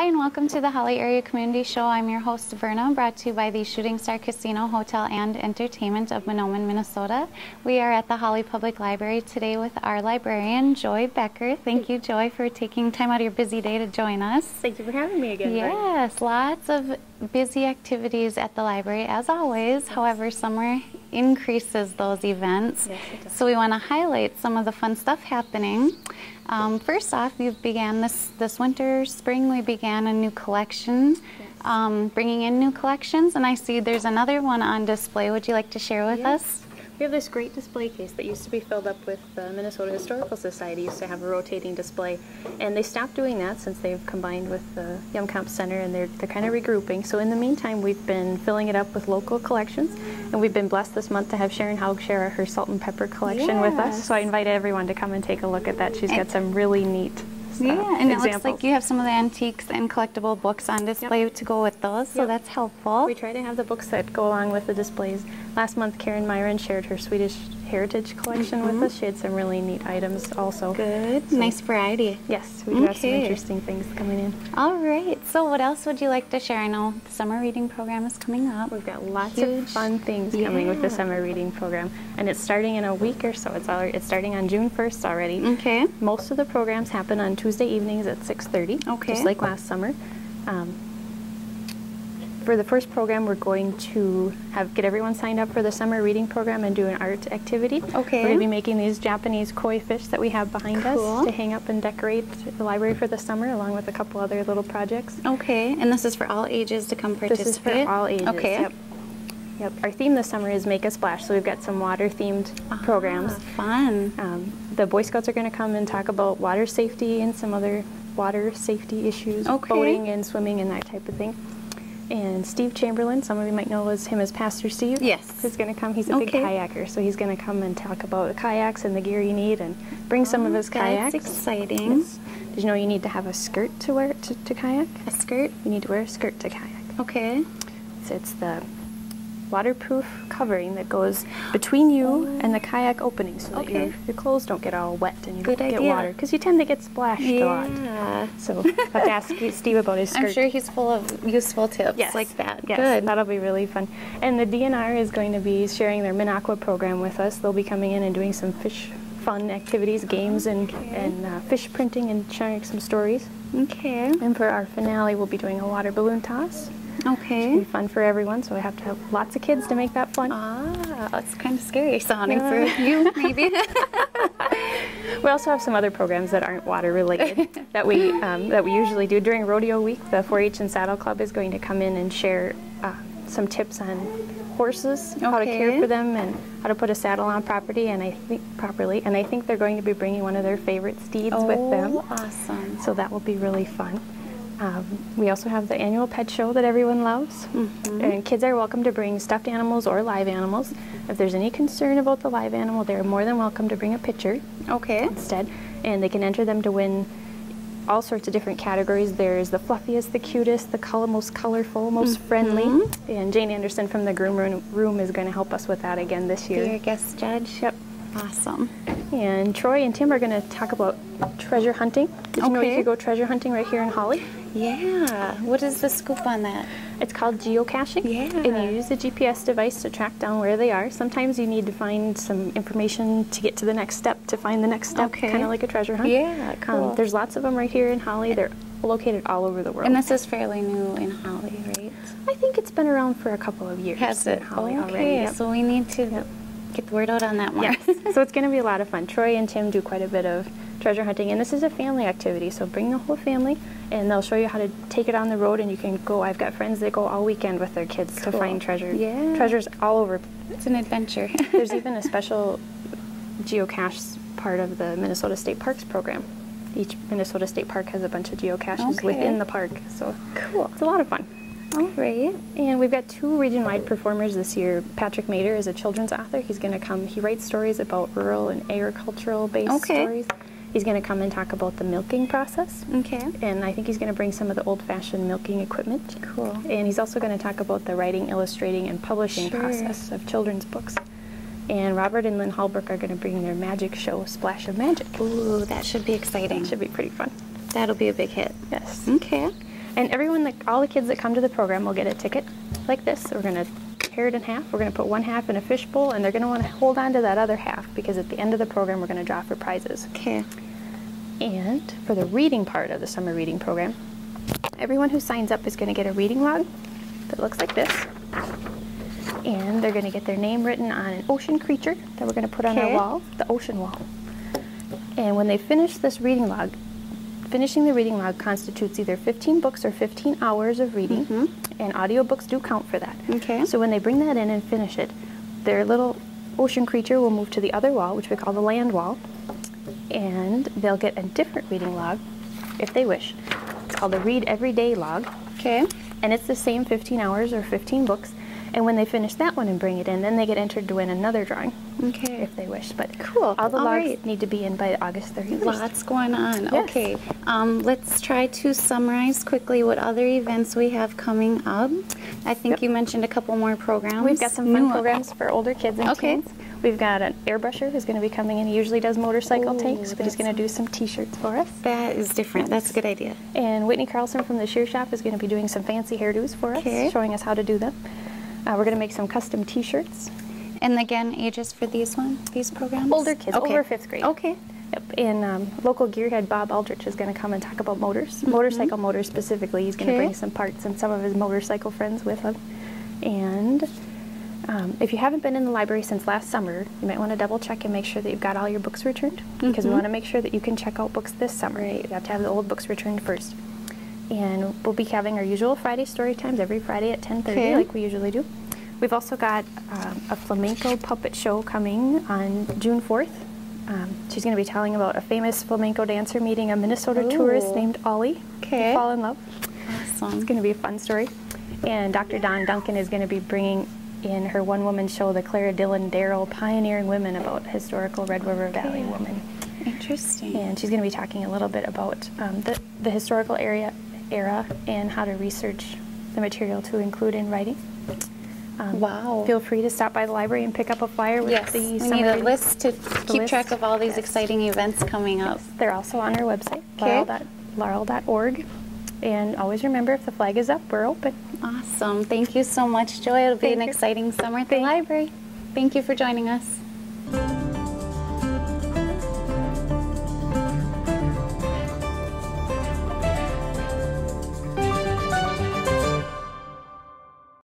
and welcome to the Holly Area Community Show. I'm your host, Verna, brought to you by the Shooting Star Casino, Hotel, and Entertainment of Mahnomen, Minnesota. We are at the Holly Public Library today with our librarian, Joy Becker. Thank you, Joy, for taking time out of your busy day to join us. Thank you for having me again. Yes, lots of busy activities at the library, as always. Yes. However, summer increases those events. Yes, it does. So we want to highlight some of the fun stuff happening. First off, you've began this winter, spring, we began a new collection, yes. Bringing in new collections, and I see there's another one on display. Would you like to share with us? We have this great display case that used to be filled up with the Minnesota Historical Society. Used to have a rotating display, and they stopped doing that since they've combined with the Yumkamp Center, and they're kind of regrouping. So in the meantime, we've been filling it up with local collections, and we've been blessed this month to have Sharon Haug share her salt and pepper collection with us. So I invited everyone to come and take a look at that. She's got some really neat and examples. It looks like you have some of the antiques and collectible books on display to go with those, so that's helpful. We try to have the books that go along with the displays. Last month, Karen Myron shared her Swedish heritage collection with us. She had some really neat items also. Good. So, nice variety. Yes, we do have some interesting things coming in. All right. So what else would you like to share? I know the summer reading program is coming up. We've got lots of fun things coming with the summer reading program, and it's starting in a week or so. It's starting on June 1st already. Okay. Most of the programs happen on Tuesday evenings at 6:30, just like last summer. For the first program, we're going to get everyone signed up for the summer reading program and do an art activity. Okay. We're going to be making these Japanese koi fish that we have behind us to hang up and decorate the library for the summer, along with a couple other little projects. Okay, and this is for all ages to come participate? This is for all ages. Okay. Yep. Our theme this summer is Make a Splash, so we've got some water-themed programs. Fun. The Boy Scouts are going to come and talk about water safety and some other water safety issues, boating and swimming and that type of thing. And Steve Chamberlain, some of you might know him as Pastor Steve. Yes. Who's going to come. He's a big kayaker, so he's going to come and talk about kayaks and the gear you need and bring some of his kayaks. That's exciting. Yes. Did you know you need to have a skirt to wear to kayak? A skirt? You need to wear a skirt to kayak. Okay. So it's the waterproof covering that goes between you and the kayak opening, so that your clothes don't get all wet and you don't get water, because you tend to get splashed a lot. So I have to ask Steve about his skirt. I'm sure he's full of useful tips like that. Yes, good. That'll be really fun. And the DNR is going to be sharing their Minaqua program with us. They'll be coming in and doing some fish fun activities, games, and fish printing and sharing some stories. Okay. And for our finale, we'll be doing a water balloon toss. Okay. It'll be fun for everyone, so we have to have lots of kids to make that fun. It's kind of scary sounding for you, maybe. We also have some other programs that aren't water related that we usually do during Rodeo Week. The 4-H and Saddle Club is going to come in and share some tips on horses, how to care for them, and how to put a saddle on properly. And I think they're going to be bringing one of their favorite steeds with them. Awesome! So that will be really fun. We also have the annual pet show that everyone loves, and kids are welcome to bring stuffed animals or live animals. If there's any concern about the live animal, they're more than welcome to bring a picture instead, and they can enter them to win all sorts of different categories. There's the fluffiest, the cutest, the most colorful, most friendly, and Jane Anderson from the Groom Room is going to help us with that again this year. Be your guest judge. Yep. Awesome. And Troy and Tim are going to talk about treasure hunting. Did you know you could go treasure hunting right here in Holly? Yeah. What is the scoop on that? It's called geocaching. Yeah. And you use a GPS device to track down where they are. Sometimes you need to find some information to get to the next step, to find the next step, kind of like a treasure hunt. Yeah, cool. There's lots of them right here in Holly. They're located all over the world. And this is fairly new in Holly, right? I think it's been around for a couple of years. Has it? In Holly already. Yep. So we need to get the word out on that one. Yes. So it's going to be a lot of fun. Troy and Tim do quite a bit of treasure hunting, and this is a family activity, so bring the whole family, and they'll show you how to take it on the road, and you can go. I've got friends that go all weekend with their kids to find treasure. Yeah. Treasures all over. It's an adventure. There's even a special geocache part of the Minnesota State Parks program. Each Minnesota State Park has a bunch of geocaches within the park, so it's a lot of fun. All right. And we've got 2 region-wide performers this year. Patrick Mader is a children's author. He's going to come. He writes stories about rural and agricultural-based stories. He's going to come and talk about the milking process. Okay. And I think he's going to bring some of the old-fashioned milking equipment. Cool. And he's also going to talk about the writing, illustrating, and publishing process of children's books. And Robert and Lynn Hallbrook are going to bring their magic show, Splash of Magic. Ooh, that should be exciting. That should be pretty fun. That'll be a big hit. Yes. Okay. And everyone, all the kids that come to the program will get a ticket like this. We're going to tear it in half. We're going to put one half in a fishbowl, and they're going to want to hold on to that other half because at the end of the program we're going to draw for prizes. Okay. And for the reading part of the summer reading program, everyone who signs up is going to get a reading log that looks like this. And they're going to get their name written on an ocean creature that we're going to put on our wall, the ocean wall. And when they finish this reading log, finishing the reading log constitutes either 15 books or 15 hours of reading, and audiobooks do count for that. Okay. So when they bring that in and finish it, their little ocean creature will move to the other wall, which we call the land wall, and they'll get a different reading log if they wish. It's called the Read Every Day log. Okay. And it's the same 15 hours or 15 books. And when they finish that one and bring it in, then they get entered to win another drawing. Okay. If they wish. But cool. All the logs need to be in by August 31st. Lots going on. Yes. Okay. Let's try to summarize quickly what other events we have coming up. I think you mentioned a couple more programs. We've got some fun programs for older kids and teens. We've got an airbrusher who's going to be coming in. He usually does motorcycle tanks, but he's going to do some t-shirts for us. That is different. That's a good idea. And Whitney Carlson from the Shear Shop is going to be doing some fancy hairdos for us, showing us how to do them. We're going to make some custom t-shirts. And again, ages for these programs? Older kids, over 5th grade. Okay. Yep. And local gearhead Bob Aldrich is going to come and talk about motors, motorcycle motors specifically. He's going to bring some parts and some of his motorcycle friends with him. And if you haven't been in the library since last summer, you might want to double check and make sure that you've got all your books returned, because we want to make sure that you can check out books this summer. You have to have the old books returned first. And we'll be having our usual Friday story times every Friday at 10:30, like we usually do. We've also got a flamenco puppet show coming on June 4th. She's going to be telling about a famous flamenco dancer meeting a Minnesota tourist named Ollie. To fall in love. Awesome. It's going to be a fun story. And Dr. Dawn Duncan is going to be bringing in her one-woman show, the Clara Dillon Darrell Pioneering Women, about historical Red River Valley women. Interesting. And she's going to be talking a little bit about the historical era and how to research the material to include in writing. Wow. Feel free to stop by the library and pick up a flyer with the we need a list to keep track of all these exciting events coming up. They're also on our website, laurel.org. And always remember, if the flag is up, we're open. Awesome. Thank you so much, Joy. It'll be an exciting summer at the library. Thank you for joining us.